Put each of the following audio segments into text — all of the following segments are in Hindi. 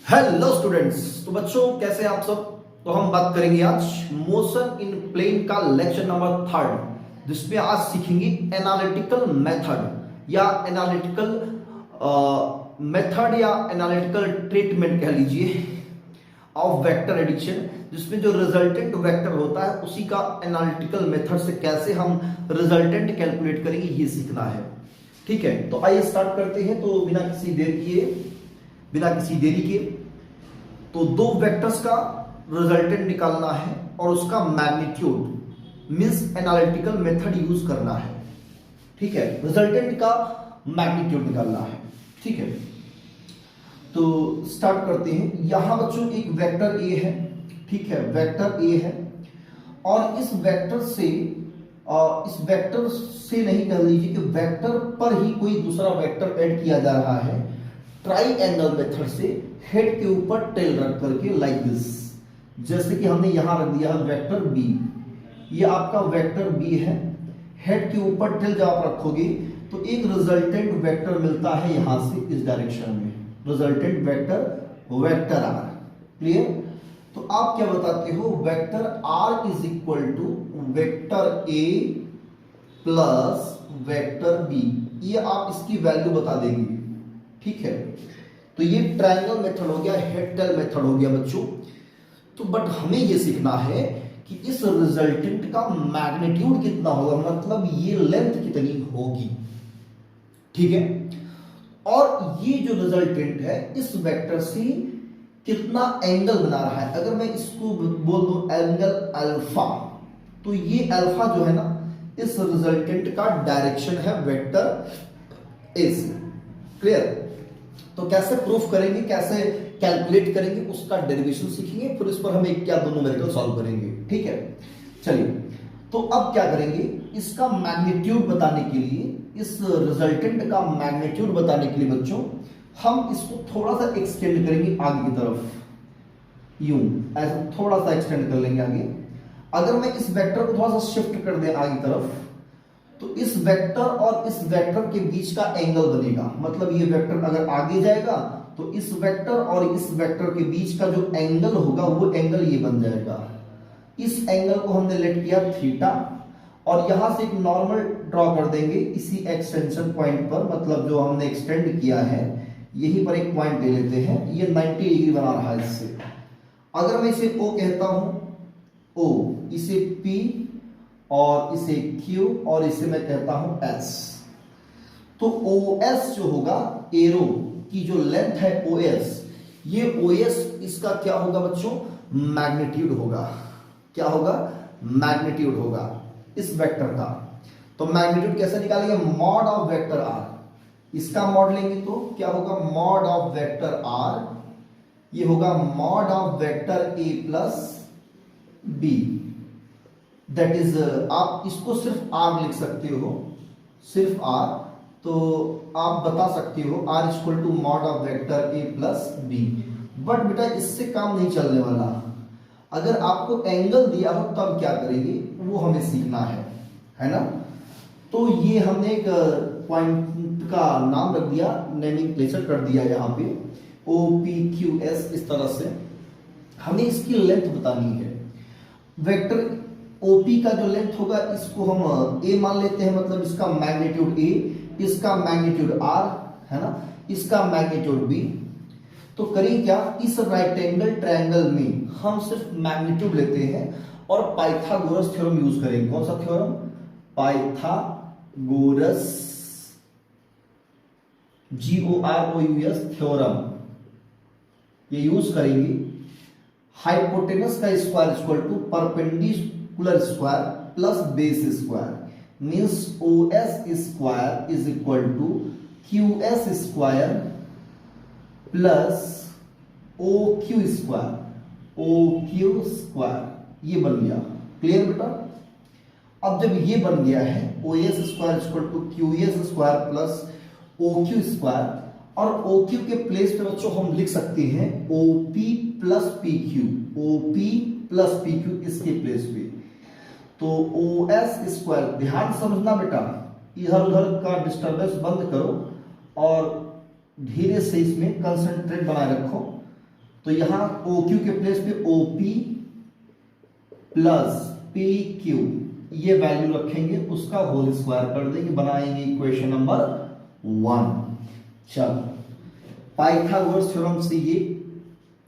Hello students. तो बच्चों कैसे हैं आप सब। तो हम बात करेंगे आज मोशन इन प्लेन का लेक्चर नंबर 3, जिसमें आज सीखेंगे एनालिटिकल मेथड या एनालिटिकल ट्रीटमेंट कह लीजिए ऑफ वेक्टर एडिशन, जिसमें जो रिजल्टेंट वेक्टर होता है उसी का एनालिटिकल मेथड से कैसे हम रिजल्टेंट कैलकुलेट करेंगे ये सीखना है। ठीक है, तो आइए स्टार्ट करते हैं। तो बिना किसी देरी के तो दो वेक्टर्स का रिजल्टेंट निकालना है और उसका magnitude means analytical method use करना है। ठीक है, रिजल्टेंट का मैग्नीट्यूड निकालना है। ठीक है, तो स्टार्ट करते हैं। यहां बच्चों एक वेक्टर ए है। ठीक है, वेक्टर ए है और इस वेक्टर से नहीं कर लीजिए कि वेक्टर पर ही कोई दूसरा वेक्टर ऐड किया जा रहा है ट्राइएंगल मेथड से, हेड के ऊपर टेल रख करके लाइक दिस। जैसे कि हमने यहां रख दिया है वेक्टर बी, ये आपका वेक्टर बी है। हेड के ऊपर टेल जब आप रखोगे तो एक रिजल्टेंट वेक्टर मिलता है यहां से इस डायरेक्शन में, रिजल्टेंट वेक्टर आर। क्लियर? तो आप क्या बताते हो, vector R is equal to vector A plus vector B. ये आप इसकी वैल्यू बता देंगे। ठीक है, तो ये ट्रायंगल मेथड हो गया, हेड टेल मेथड हो गया बच्चों। तो बट हमें ये सीखना है कि इस रिजल्टेंट का मैग्नीट्यूड कितना होगा, मतलब ये लेंथ कितनी होगी। ठीक है, और ये जो रिजल्टेंट है इस वेक्टर से कितना एंगल बना रहा है। अगर मैं इसको बोल दूं एंगल अल्फा, तो ये अल्फा जो है ना इस रिजल्टेंट का डायरेक्शन है वेक्टर ए से। क्लियर? तो कैसे प्रूफ करेंगे, कैसे कैलकुलेट करेंगे, उसका डेरिवेशन सीखेंगे, फिर इस पर हम एक या दो न्यूमेरिकल सॉल्व करेंगे। ठीक है, चलिए। तो अब क्या करेंगे, इसका मैग्नीट्यूड बताने के लिए, इस रिजल्टेंट का मैग्नीट्यूड बताने के लिए बच्चों हम इसको थोड़ा सा एक्सटेंड करेंगे आगे की तरफ, यूं ऐसा थोड़ा सा एक्सटेंड कर लेंगे आगे। अगर मैं इस वेक्टर को थोड़ा सा शिफ्ट कर दे आगे की तरफ, तो इस वेक्टर और इस वेक्टर के बीच का एंगल बनेगा। मतलब ये वेक्टर अगर आगे जाएगा तो इस वेक्टर और इस वेक्टर के बीच का जो एंगल होगा वो एंगल ये बन जाएगा। इस एंगल को हमने लेट किया थीटा और यहां से एक नॉर्मल ड्रॉ कर देंगे इसी एक्सटेंशन पॉइंट पर, मतलब जो हमने एक्सटेंड किया है यहीं पर एक पॉइंट ले लेते हैं। ये 90 डिग्री बना रहा है इससे। अगर मैं इसे O कहता हूं, O, इसे P और इसे Q और इसे मैं कहता हूं S। तो OS जो होगा, एरो की जो लेंथ है OS, ये OS इसका क्या होगा बच्चों, मैग्नीट्यूड होगा। क्या होगा, मैग्नीट्यूड होगा इस वेक्टर का। तो मैग्नीट्यूड कैसे निकालेंगे, मॉड ऑफ वेक्टर आर। इसका मॉड लेंगे तो क्या होगा, मॉड ऑफ वेक्टर आर, ये होगा mod of vector A plus B. That is, आप इसको सिर्फ आर लिख सकते हो, सिर्फ आर। तो आप बता सकते हो R equal to mod of vector A plus B. But बेटा इससे काम नहीं चलने वाला। अगर आपको एंगल दिया हो तब क्या करेंगे वो हमें सीखना है ना। तो ये हमने एक पॉइंट का नाम रख दिया, नेमिंग प्लेसर कर दिया यहाँ पे OPQS। इस तरह से हमें इसकी लेंथ बतानी है। वेक्टर OP का जो लेंथ होगा इसको हम A मान लेते हैं, मतलब इसका मैग्नीट्यूड A, इसका मैग्नीट्यूड R है ना, इसका मैग्नीट्यूड B। तो करें क्या, इस राइट एंगल ट्रायंगल में हम सिर्फ मैग्नीट्यूड लेते हैं और पाइथागोरस थ्योरम यूज करेंगे। कौन सा थ्योरम, पाइथागोरस, GOROUS थ्योरम, ये यूज करेंगे। हाइपोटेनस का square equal to perpendicular square plus base square, means OS square is equal to QS square plus OQ square. ये बन गया। क्लियर बेटा? अब जब ये बन गया है OS square equal to QS square plus OQ square, और OQ के प्लेस पे बच्चों हम लिख सकते हैं OP plus PQ, OP plus PQ इसके प्लेस पे। तो OS स्क्वायर, ध्यान समझना बेटा, इधर उधर का डिस्टर्बेंस बंद करो और धीरे से इसमें कंसंट्रेट बनाए रखो। तो यहां OQ के प्लेस पे OP प्लस PQ ये वैल्यू रखेंगे, उसका होल स्क्वायर कर देंगे, बनाएंगे इक्वेशन नंबर 1। चलो पाइथागोरस थ्योरम से ये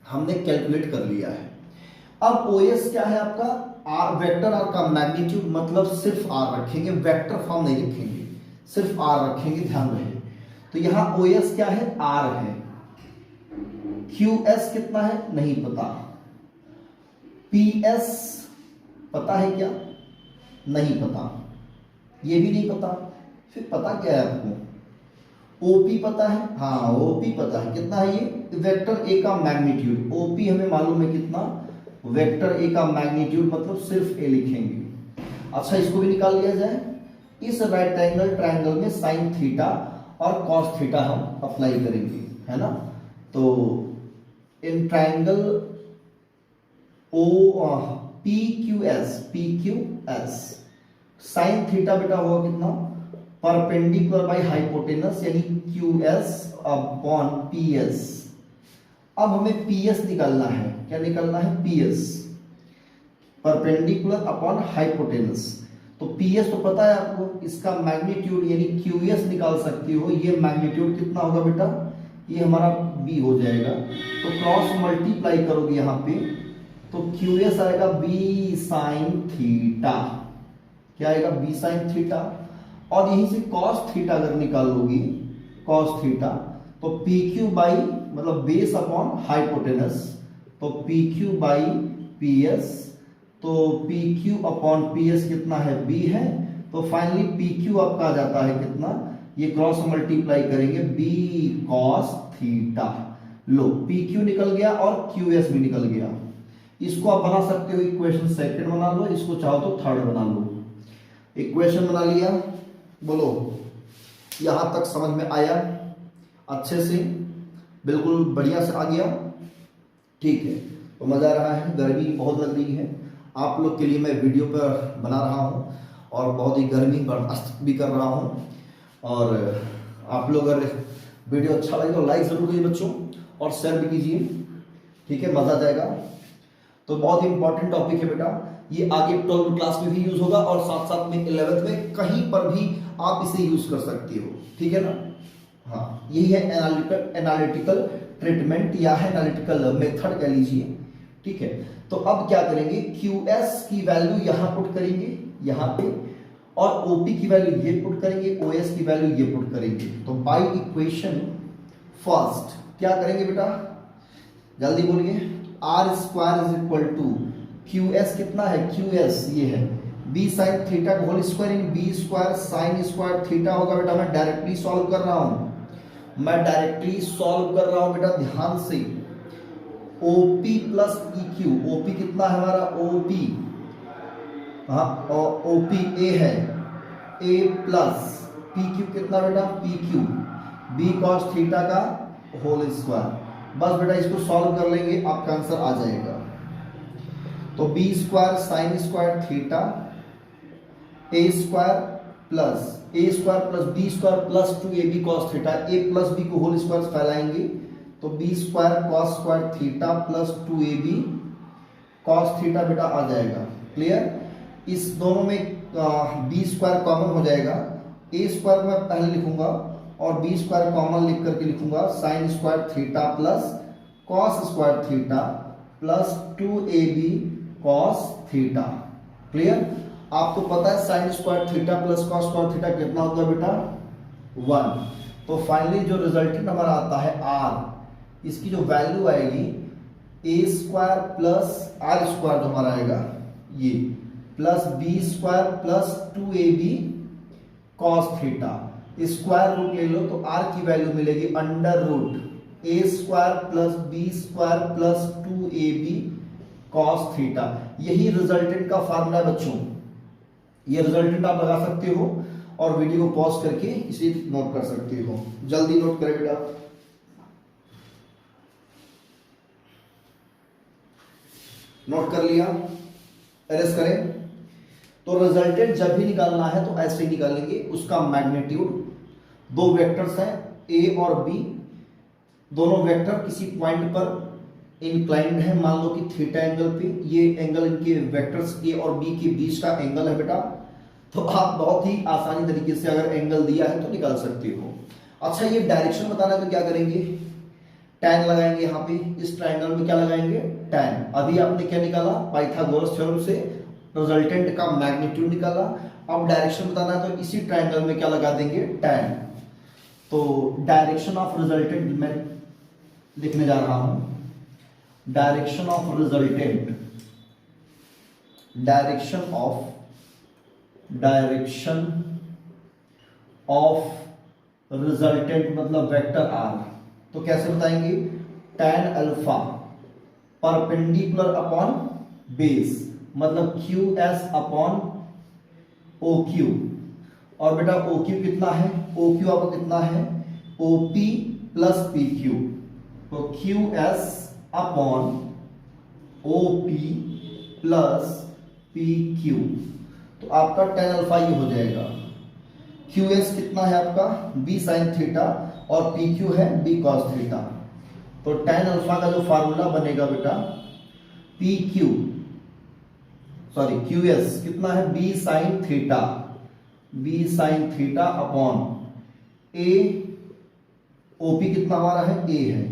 हमने कैलकुलेट कर लिया है। अब OS क्या है आपका, आर, वेक्टर आर का मैग्नीट्यूड, मतलब सिर्फ आर रखेंगे, वेक्टर फॉर्म नहीं रखेंगे, सिर्फ आर रखेंगे, ध्यान रहे। तो यहां OS क्या है, आर है। QS कितना है नहीं पता, PS पता है क्या, नहीं पता, ये भी नहीं पता, फिर पता क्या है आपको, OP पता है, हाँ OP पता है, कितना है ये, वेक्टर ए का मैग्नीट्यूड, OP हमें मालूम है कितना, वेक्टर ए का मैग्नीट्यूड, मतलब सिर्फ ए लिखेंगे। अच्छा इसको भी निकाल लिया जाए, इस राइट एंगल ट्रायंगल में साइन थीटा और कॉस थीटा हम अप्लाई करेंगे, है ना। तो in triangle PQS sine theta बेटा होगा कितना, परपेंडिकुलर बाय हाइपोटेनस, यानी QS अपॉन PS। अब हमें PS निकालना है, क्या निकालना है, PS, परपेंडिकुलर अपॉन हाइपोटेनस। तो PS तो पता है आपको, इसका मैग्नीट्यूड यानी QS निकाल सकती हो, ये मैग्नीट्यूड कितना होगा बेटा, ये हमारा B हो जाएगा। तो क्रॉस मल्टीप्लाई करोगे यहाँ पे, तो QS आएगा B साइन थीटा, क्या आएगा, B साइन थीटा, और यहीं से cos थीटा अगर निकालोगी, cos थीटा, तो PQ बाई मतलब बेस अपॉन हाइपोटेनस, तो PQ बाई PS, तो PQ अपॉन PS कितना है, B है, तो फाइनली PQ आपका आ जाता है कितना, ये क्रॉस मल्टीप्लाई करेंगे B cos थीटा, लो PQ निकल गया और QS भी निकल गया। इसको आप बना सकते हो, इक्वेशन सेकंड बना लो, इसको चाहो तो थर्ड बना लो। इक्वेशन बना लिया, बोलो यहां तक समझ में आया, अच्छे से बिल्कुल बढ़िया से आ गया, ठीक है। तो मजा आ रहा है, गर्मी बहुत लग रही है, आप लोग के लिए मैं वीडियो पर बना रहा हूं और बहुत ही गर्मी बर्दाश्त भी कर रहा हूं। और आप लोग अगर वीडियो अच्छा लगे तो लाइक जरूर कीजिए बच्चों, और शेयर भी कीजिए, ठीक है, मजा आ जाएगा। तो बहुत इंपॉर्टेंट टॉपिक है बेटा, ये आगे 12वीं क्लास में भी यूज होगा और साथ साथ में 11th में कहीं पर भी आप इसे यूज कर सकते हो, ठीक है ना। हाँ यही है एनालिटिकल ट्रीटमेंट या है एनालिटिकल मेथड कह लीजिए, ठीक है। तो अब क्या करेंगे, QS की वैल्यू यहां पुट करेंगे यहां पे, और OP की वैल्यू ये पुट करेंगे, OS की वैल्यू ये पुट करेंगे। तो बाय इक्वेशन फर्स्ट क्या करेंगे बेटा, जल्दी बोलिए, R square is equal to QS कितना है, QS ये है B साइन थीटा का होल स्क्वायर, इन B square sine square theta होगा बेटा। मैं डायरेक्टली सॉल्व कर रहा हूं, मैं डायरेक्टली सॉल्व कर रहा हूं बेटा, ध्यान से। OP प्लस PQ, OP कितना है हमारा, OP, हाँ OP A है, A प्लस PQ कितना बेटा, PQ B cos थीटा का होल स्क्वायर। बस बेटा इसको सॉल्व कर लेंगे, आपका आंसर आ जाएगा। तो B square sine square theta, A square plus B square plus 2AB cos theta, A plus B को होल स्क्वायर फैलाएंगे, तो B square cos square theta plus 2AB cos theta बेटा आ जाएगा, क्लियर। इस दोनों में B स्क्वायर कॉमन हो जाएगा, A स्क्वायर मैं पहले लिखूंगा और B स्क्वायर कॉमन लिख करके लिखूंगा, sign square theta plus cos square theta plus 2AB cos theta, clear. आपको पता है sign square theta plus cos square theta कितना होता है बेटा, 1। तो फाइनली जो रिजल्टेंट हमारा आता है R, इसकी जो वैल्यू आएगी A square plus R square जो हमारा आएगा ये, plus B square plus 2AB cos theta, square root ले लो तो R की वैल्यू मिलेगी under root A square plus B square plus 2AB cos theta. यही रिजल्टेंट का फार्मूला बच्चों, ये रिजल्टेंट आप लगा सकते हो और वीडियो को पॉज करके इसे नोट कर सकते हो, जल्दी नोट करें बेटा। नोट कर लिया, एरेस करें। तो रिजल्टेंट जब भी निकालना है तो ऐसे ही निकालेंगे, उसका मैग्नीट्यूड, दो वेक्टर्स हैं A और B, दोनों वेक्टर किसी पॉइंट पर इंक्लाइंड है, मान लो कि थीटा एंगल पे, ये एंगल इनके वेक्टर्स ए और बी के बीच का एंगल है बेटा। तो आप बहुत ही आसानी तरीके से अगर एंगल दिया है तो निकाल सकते हो। अच्छा ये डायरेक्शन बताना है तो क्या करेंगे, tan लगाएंगे यहाँ पे, इस ट्रायंगल में क्या लगाएंगे, tan। अभी आपने क्या निकाला, पाइथागोरस थ्योरम से रिजल्टेंट का मैग्नीट्यूड निकाला। अब डायरेक्शन बताना है तो इसी ट्रायंगल में क्या लगा देंगे, tan। तो डायरेक्शन ऑफ रिजल्टेंट मैं लिखने जा रहा हूं, direction of resultant, direction of resultant मतलब वेक्टर आर। तो कैसे बताएंगे, tan alpha perpendicular upon base मतलब QS अपॉन OQ। और बेटा OQ कितना है, OQ आपका कितना है, OP प्लस PQ। तो QS upon OP plus PQ। तो आपका tan अल्फा ये हो जाएगा, QS कितना है आपका B sin थीटा और PQ है B cos थीटा। तो tan अल्फा का जो फार्मूला बनेगा बेटा, QS कितना है B sin theta upon A, OP कितना हमारा है A है,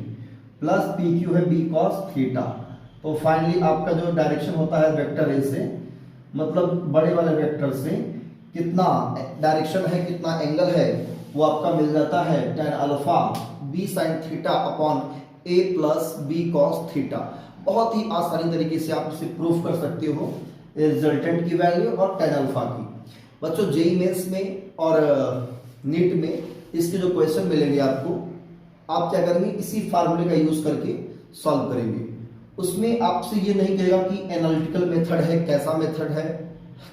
प्लस PQ है B cos थीटा। तो फाइनली आपका जो डायरेक्शन होता है वेक्टर ए से, मतलब बड़े वाले वेक्टर से कितना डायरेक्शन है, कितना एंगल है, वो आपका मिल जाता है tan alpha B sin theta upon A plus B cos theta. बहुत ही आसानी तरीके से आप इसे प्रूफ कर सकते हो, रिजल्टेंट की वैल्यू और tan अल्फा की। बच्चों जेईई मेंस में और नीट में इसके जो क्वेश्चन मिलेंगे आपको, आप क्या करेंगे, इसी फार्मूले का यूज करके सॉल्व करेंगे। उसमें आपसे ये नहीं कहेगा कि एनालिटिकल मेथड है, कैसा मेथड है,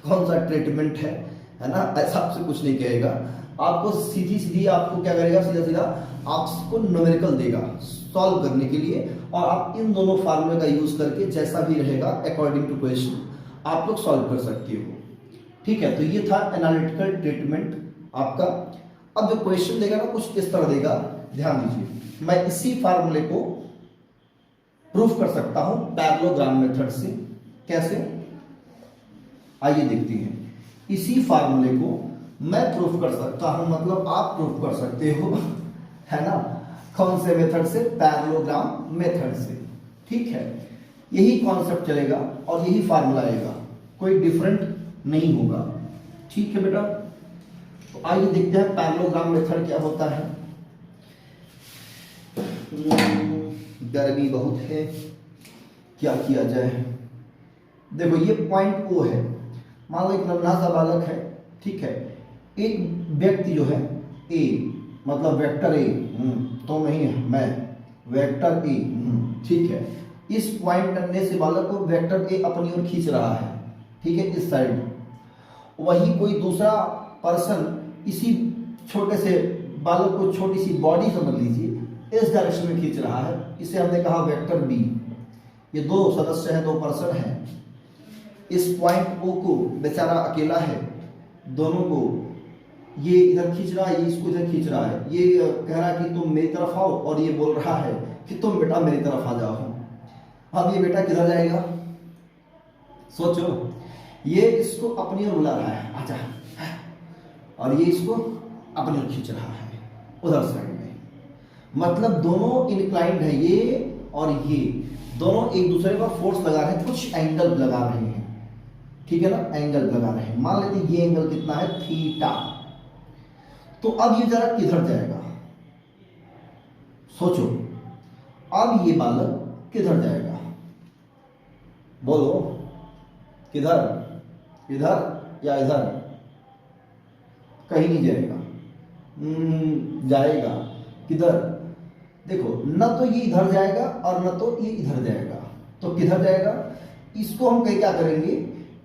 कौन सा ट्रीटमेंट है ना, ऐसा आपसे कुछ नहीं कहेगा। आपको सीधी आपको क्या करेगा, सीधा आपको न्यूमेरिकल देगा सॉल्व करने के लिए, और आप इन दोनों फार्मूले का यूज करके जैसा भी रहेगा अकॉर्डिंग टू क्वेश्चन आप लोग सॉल्व कर सकते हो। ठीक है, तो ये था एनालिटिकल ट्रीटमेंट आपका। अब जो क्वेश्चन देगा ना कुछ इस तरह देगा, ध्यान दीजिए। मैं इसी फार्मूले को प्रूफ कर सकता हूं पैरेललोग्राम मेथड से। कैसे, आइए देखते हैं। इसी फार्मूले को मैं प्रूफ कर सकता हूं, मतलब आप प्रूफ कर सकते हो, है ना, कौन से मेथड से, पैरेललोग्राम मेथड से। ठीक है, यही कॉन्सेप्ट चलेगा और यही फार्मूला आएगा, कोई डिफरेंट नहीं होगा। ठीक है बेटा, तो आइए देखते हैं पैरेललोग्राम मेथड क्या होता है। गर्मी बहुत है, क्या किया जाए। देखो ये पॉइंट O है, मान लो एक नन्हा सा बालक है, ठीक है, एक व्यक्ति जो है A मतलब वेक्टर A, तो नहीं है मैं, वेक्टर A, ठीक है, इस पॉइंट नन्हे से बालक को वेक्टर A अपनी ओर खींच रहा है, ठीक है, इस साइड। वही कोई दूसरा पर्सन इसी छोटे से बालक को, छोटी सी बॉडी समझ लीजिए, इस डायरेक्शन में खींच रहा है, इसे हमने कहा वेक्टर B। ये दो सदस्य हैं, दो पर्सन हैं। इस पॉइंट O को बेचारा अकेला है, दोनों को ये इधर खींच रहा है, ये इसको इधर खींच रहा है। ये कह रहा है कि तुम मेरी तरफ आओ, और ये बोल रहा है कि तुम बेटा मेरी तरफ आ जाओ। अब ये बेटा किधर जाएगा, सोचो। ये इसको अपनी ओर बुला रहा है, आजा, और ये इसको अपनी ओर खींच रहा है उधर साइड में। मतलब दोनों इंक्लाइंड है, ये और ये दोनों एक दूसरे पर फोर्स लगा रहे हैं, कुछ एंगल लगा रहे हैं, ठीक है ना, एंगल लगा रहे हैं। मान लेते हैं ये एंगल कितना है, थीटा। तो अब ये जरा किधर जाएगा, सोचो। अब ये बालक किधर जाएगा, बोलो, किधर, इधर या इधर, कहीं नहीं जाएगा। जाएगा किधर, देखो, न तो ये इधर जाएगा और न तो ये इधर जाएगा। तो किधर जाएगा, इसको हम क्या करेंगे,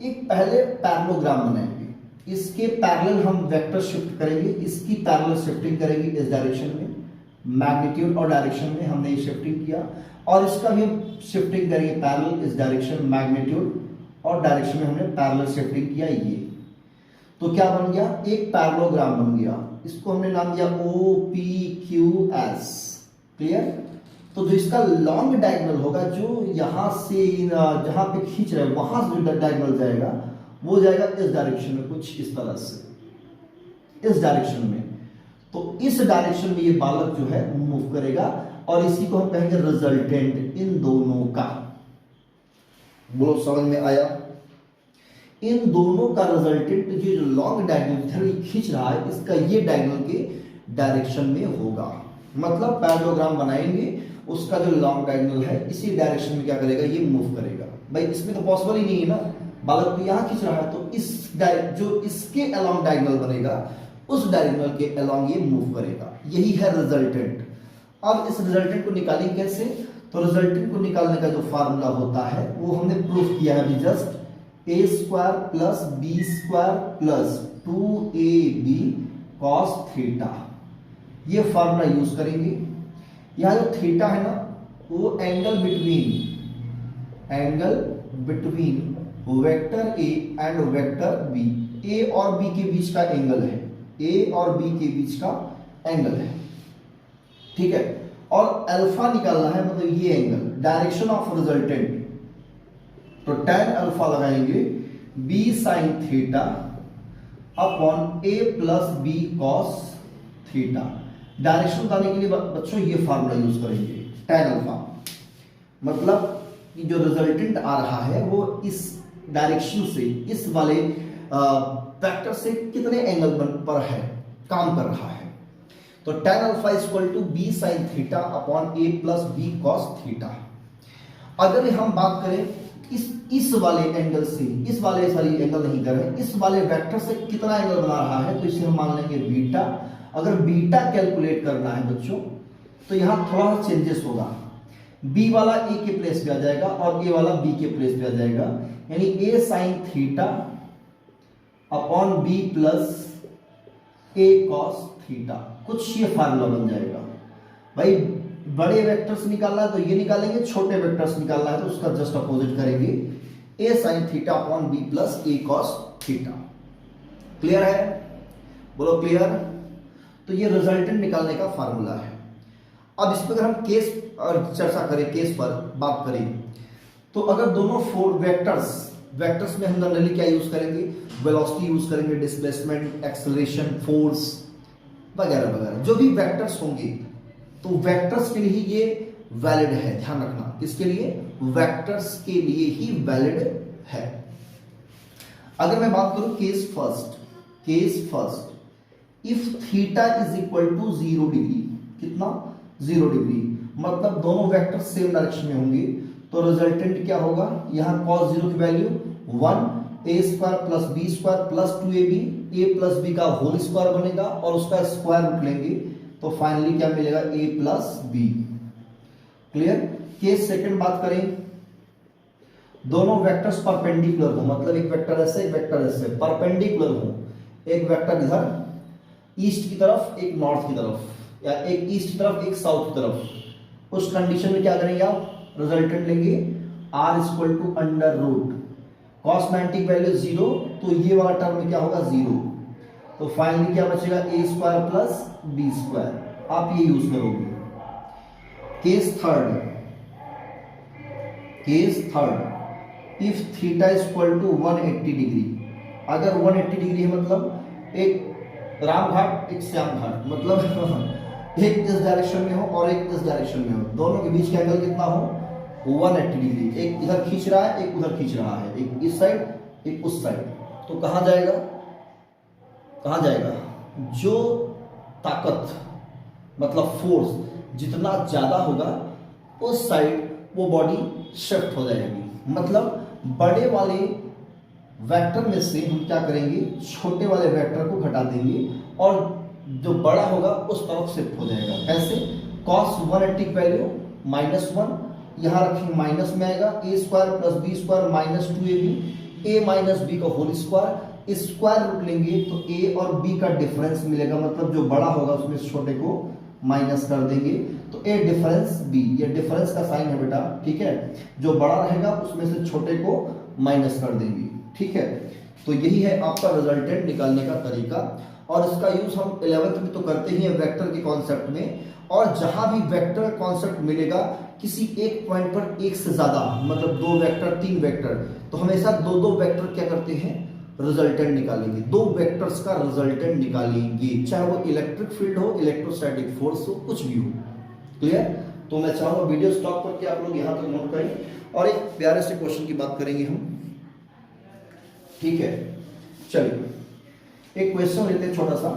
एक पहले पैरेललोग्राम बनाएंगे, इसके पैरेलल हम वेक्टर शिफ्ट करेंगे, इसकी पैरेलल शिफ्टिंग करेंगे इस डायरेक्शन में, मैग्नीट्यूड और डायरेक्शन में हमने ये शिफ्टिंग किया, और इसका भी हम शिफ्टिंग करेंगे पैरेलल, इस डायरेक्शन मैग्नीट्यूड और डायरेक्शन में हमने पैरेलल शिफ्टिंग किया। ये तो क्या बन गया, एक पैरेललोग्राम बन गया। इसको हमने नाम दिया OPQS। क्लियर, तो जो इसका लॉन्ग डायगोनल होगा, जो यहां से जहां पे खींच रहे हैं वहां से जो डायगोनल जाएगा वो जाएगा इस डायरेक्शन में, कुछ इस तरह से, इस डायरेक्शन में। तो इस डायरेक्शन में ये बालक जो है मूव करेगा और इसी को हम कहेंगे रिजल्टेंट इन दोनों का। बोलो समझ में आया? इन दोनों का रिजल्टेंट जो लॉन्ग डायगोनल इधर खींच रहा है, इसका ये डायगोनल के डायरेक्शन में होगा। मतलब पैरेललोग्राम बनाएंगे, उसका जो लॉन्ग डायगोनल है इसी डायरेक्शन में क्या करेगा, ये मूव करेगा। भाई इसमें तो पॉसिबल ही नहीं है ना, बालक तो यहां खींच रहा है, तो इस जो इसके अलोंग डायगोनल बनेगा उस डायगोनल के अलोंग ये मूव करेगा। यही है रिजल्टेंट। अब इस रिजल्टेंट को निकालेंगे कैसे? तो रिजल्टेंट को निकालने का जो फार्मूला होता है वो हमने प्रूफ किया है अभी just, a square plus B square plus 2ab cos theta. ये फार्मूला यूज करेंगे। यहां जो थीटा है ना वो angle between vector a and vector b, a और बी के बीच का एंगल है, ए और बी के बीच का एंगल है, ठीक है। और अल्फा निकालना है, मतलब ये एंगल, डायरेक्शन ऑफ रिजल्टेंट। तो tan अल्फा लगाएंगे b sin theta upon a plus B cos theta. Direction बताने के लिए बच्चों ये फार्मूला यूज करेंगे, tan अल्फा। मतलब कि जो रिजल्टेंट आ रहा है वो इस डायरेक्शन से, इस वाले वेक्टर से कितने एंगल पर है, काम कर रहा है। तो tan alpha equal to b sin theta upon a plus B cos theta. अगर हम बात करें इस वाले एंगल से, इस वाले सॉरी एंगल नहीं कर रहे, इस वाले वेक्टर से कितना एंगल बना रहा है, तो इसे हम मान लेंगे बीटा। अगर बीटा कैलकुलेट करना है बच्चों तो यहां थोड़ा सा चेंजेस होगा, b वाला a के प्लेस पे आ जाएगा और a वाला b के प्लेस पे आ जाएगा, यानी a sin theta upon b plus a cos theta, कुछ ये फार्मूला बन जाएगा। भाई बड़े वेक्टर्स निकालना है तो ये निकालेंगे, छोटे वेक्टर्स निकालना है तो उसका जस्ट अपोजिट करेंगे, a sin theta upon b plus a cos theta. Clear है? बोलो क्लियर? तो ये रिजल्टेंट निकालने का फार्मूला है। अब इस पर अगर हम केस और चर्चा करें, केस पर बात करें, तो अगर दोनों फोर वेक्टर्स में हम जनरली क्या यूज करेंगे, वेलोसिटी यूज करेंगे, डिस्प्लेसमेंट, एक्सेलरेशन, फोर्स वगैरह वगैरह, जो भी वेक्टर्स होंगे तो वेक्टर्स के लिए ये वैलिड है। ध्यान रखना, किसके लिए? वेक्टर्स के लिए ही वैलिड है। अगर मैं बात करूं case first, if theta is equal to 0 degree, कितना? 0 डिग्री, मतलब दोनों वेक्टर सेम डायरेक्शन में होंगे, तो रिजल्टेंट क्या होगा? यहां cos 0 की value 1, a square plus B square plus 2ab, a plus B का होल स्क्वायर बनेगा और उसका स्क्वायर रूट लेंगे तो फाइनली क्या मिलेगा? a plus B. Clear? Case second बात करें, दोनों वेक्टर्स परपेंडिकुलर हो, मतलब एक वेक्टर ऐसे एक वेक्टर ऐसे परपेंडिकुलर हो, एक वेक्टर इधर ईस्ट की तरफ एक नॉर्थ की तरफ, या एक ईस्ट की तरफ एक साउथ की तरफ, उस कंडीशन में क्या करेंगे आप? रिजल्टेंट लेंगे r equal to under root cos 90 value 0, तो ये वाला टर्म में क्या होगा? 0। तो फाइनली क्या बचेगा? a square plus B square. आप ये यूज करोगे। Case third, if theta equal to 180 degree, अगर 180 डिग्री है मतलब एक राम घाट एक श्याम घाट, मतलब एक इस डायरेक्शन में हो और एक इस डायरेक्शन में हो, दोनों के बीच का एंगल कितना हो? 180 डिग्री। एक इधर खींच रहा है, एक उधर खींच रहा है, एक इस साइड एक उस साइड, तो कहां जाएगा? जो ताकत मतलब फोर्स जितना ज्यादा होगा उस साइड वो बॉडी शिफ्ट हो जाएगी। मतलब बड़े वाले वेक्टर में से हम क्या करेंगे? छोटे वाले वेक्टर को घटा देंगे और जो बड़ा होगा उस तरफ शिफ्ट हो जाएगा। कैसे? cos 180 वैल्यू -1 यहां रखेंगे, माइनस में आएगा, a square plus B square minus 2ab, a minus B का होल स्क्वायर, स्क्वायर रूट लेंगे तो a और b का डिफरेंस मिलेगा, मतलब जो बड़ा होगा उसमें छोटे को माइनस कर देंगे तो a डिफरेंस b, ये डिफरेंस का साइन है बेटा, ठीक है। जो बड़ा रहेगा उसमें से छोटे को माइनस कर देंगे, ठीक है। तो यही है आपका रिजल्टेंट निकालने का तरीका, और इसका यूज हम 11th में तो करते ही हैं वेक्टर के कॉन्सेप्ट में, और जहां भी वेक्टर कॉन्सेप्ट मिलेगा किसी एक पॉइंट पर एक से ज्यादा, मतलब 2 वेक्टर 3 वेक्टर, तो हमेशा 2 वेक्टर क्या करते हैं, रिजल्टेंट निकालेंगे, 2 वेक्टर्स का रिजल्टेंट निकालेंगे, चाहे वो इलेक्ट्रिक फील्ड हो, इलेक्ट्रोस्टैटिक फोर्स हो, कुछ भी हो। क्लियर? तो मैं चाहूंगा वीडियो स्टॉप करके आप लोग यहां तक नोट करें और एक प्यारे से क्वेश्चन की बात करेंगे हम। ठीक है, चलिए एक क्वेश्चन लेते हैं छोटा सा।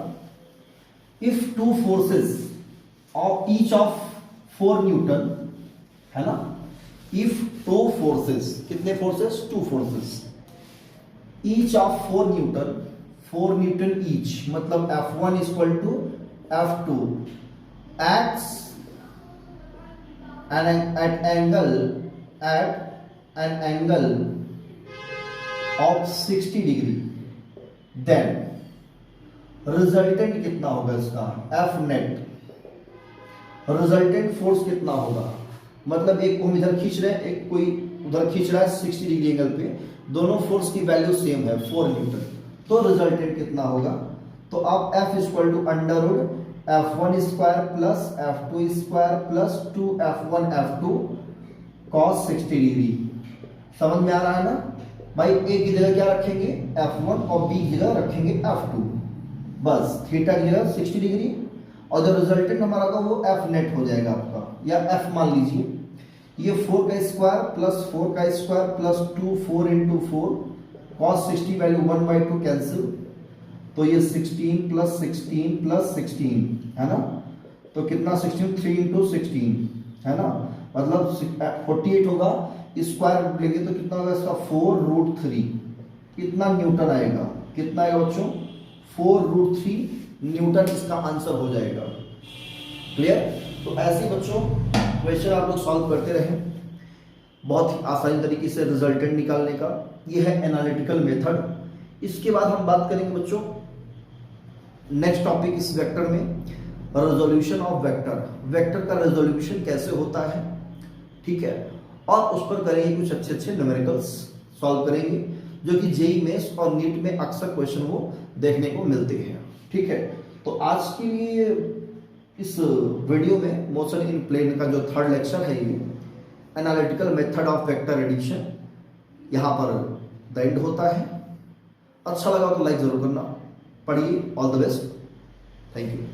If 2 forces of each of 4 newton, है ना, इफ 2 फोर्सेस, कितने forces, 2 forces, each of 4 newton each, मतलब F1 equal to F2 acts at an angle of 60 degree, then resultant कितना होगा इसका, F नेट, रिजल्टेंट फोर्स कितना होगा, मतलब एक को हम इधर खींच रहे हैं, एक कोई उधर खींच रहा है 60 डिग्री एंगल पे, दोनों फोर्स की वैल्यू सेम है 4 न्यूटन, तो रिजल्टेंट कितना होगा। तो अब F equal to under root F1 square plus F2 square plus 2F1 F2 cos 60 degree. समझ में आ रहा है ना भाई, A की जगह क्या रखेंगे, F1, और B की जगह रखेंगे F2, बस थीटा की जगह 60 डिग्री, और जो रिजल्टेंट हमारा था वो F नेट हो जाएगा आपका, या F मान लीजिए, ये 4 का स्क्वायर प्लस 4 का square plus 2 4 into 4 cos 60 value 1/2 cancel, तो ये 16 प्लस 16 प्लस 16 है ना, तो कितना 16, 3 इंटू 16 है ना, मतलब 48 होगा, स्क्वायर लेंगे तो कितना होगा इसका 4√3, कितना न्यूटन आएगा, कितना आएगा बच्चों, 4√3 न्यूटन इसका आंसर हो जाएगा। क्लियर? तो ऐसे बच्चों क्वेश्चन आप लोग सॉल्व करते रहें, बहुत ही आसानी तरीके से रिजल्टेंट निकालने का, ये है एनालिटिकल मेथड। इसके बाद हम बात करेंगे बच्चों नेक्स्ट टॉपिक इस वेक्टर में, रेजोल्यूशन ऑफ वेक्टर, वेक्टर का रेजोल्यूशन कैसे होता है, ठीक है, और उस पर करेंगे कुछ अच्छे अच्छे न्यूमेरिकल्स सॉल्व करेंगे, जो कि जेईई मेंस और नीट में अक्सर क्वेश्चन वो देखने को मिलते हैं। ठीक है, तो आज के लिए इस वीडियो में मोशन इन प्लेन का जो 3rd लेक्चर है, ये analytical method of vector addition, यहाँ पर द एंड होता है। अच्छा लगा तो लाइक जरूर करना, पढ़िए, all the best, thank you.